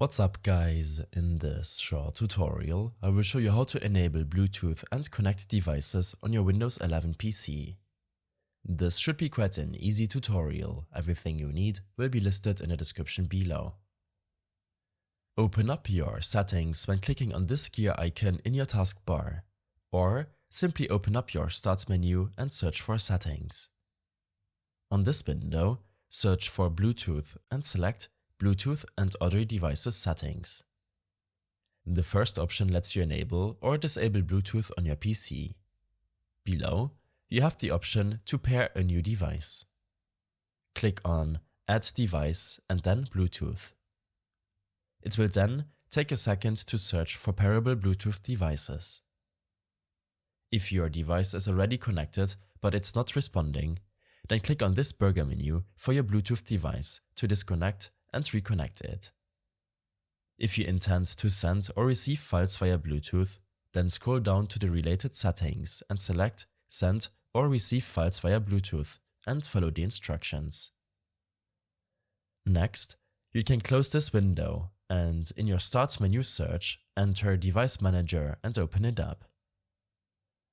What's up guys, in this short tutorial I will show you how to enable Bluetooth and connect devices on your Windows 11 PC. This should be quite an easy tutorial, everything you need will be listed in the description below. Open up your settings when clicking on this gear icon in your taskbar, or simply open up your Start menu and search for Settings. On this window, search for Bluetooth and select Bluetooth and other devices settings. The first option lets you enable or disable Bluetooth on your PC. Below, you have the option to pair a new device. Click on Add Device and then Bluetooth. It will then take a second to search for pairable Bluetooth devices. If your device is already connected but it's not responding, then click on this burger menu for your Bluetooth device to disconnect and reconnect it. If you intend to send or receive files via Bluetooth, then scroll down to the related settings and select Send or Receive Files via Bluetooth and follow the instructions. Next, you can close this window and in your Start menu search, enter Device Manager and open it up.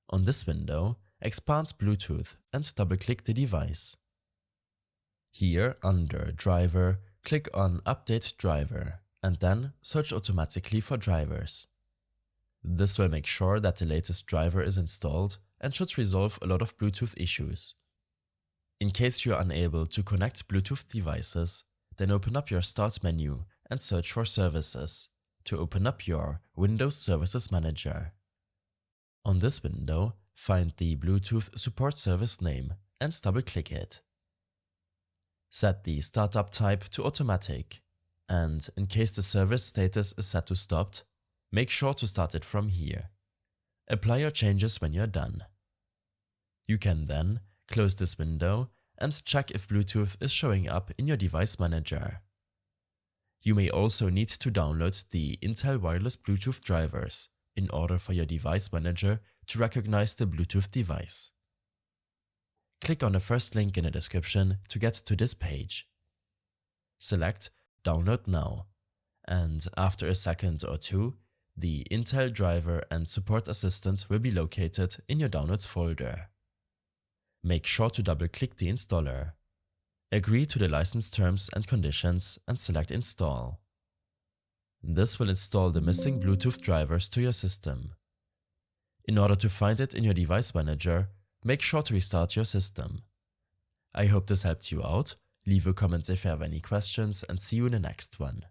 On this window, expand Bluetooth and double-click the device. Here, under Driver, click on Update Driver and then search automatically for drivers. This will make sure that the latest driver is installed and should resolve a lot of Bluetooth issues. In case you are unable to connect Bluetooth devices, then open up your Start menu and search for Services to open up your Windows Services Manager. On this window, find the Bluetooth support service name and double-click it. Set the startup type to automatic, and in case the service status is set to stopped, make sure to start it from here. Apply your changes when you're done. You can then close this window and check if Bluetooth is showing up in your device manager. You may also need to download the Intel wireless Bluetooth drivers in order for your device manager to recognize the Bluetooth device. Click on the first link in the description to get to this page. Select Download Now, and after a second or two, the Intel driver and support assistant will be located in your Downloads folder. Make sure to double-click the installer. Agree to the license terms and conditions and select Install. This will install the missing Bluetooth drivers to your system. In order to find it in your device manager, make sure to restart your system. I hope this helped you out. Leave a comment if you have any questions and see you in the next one.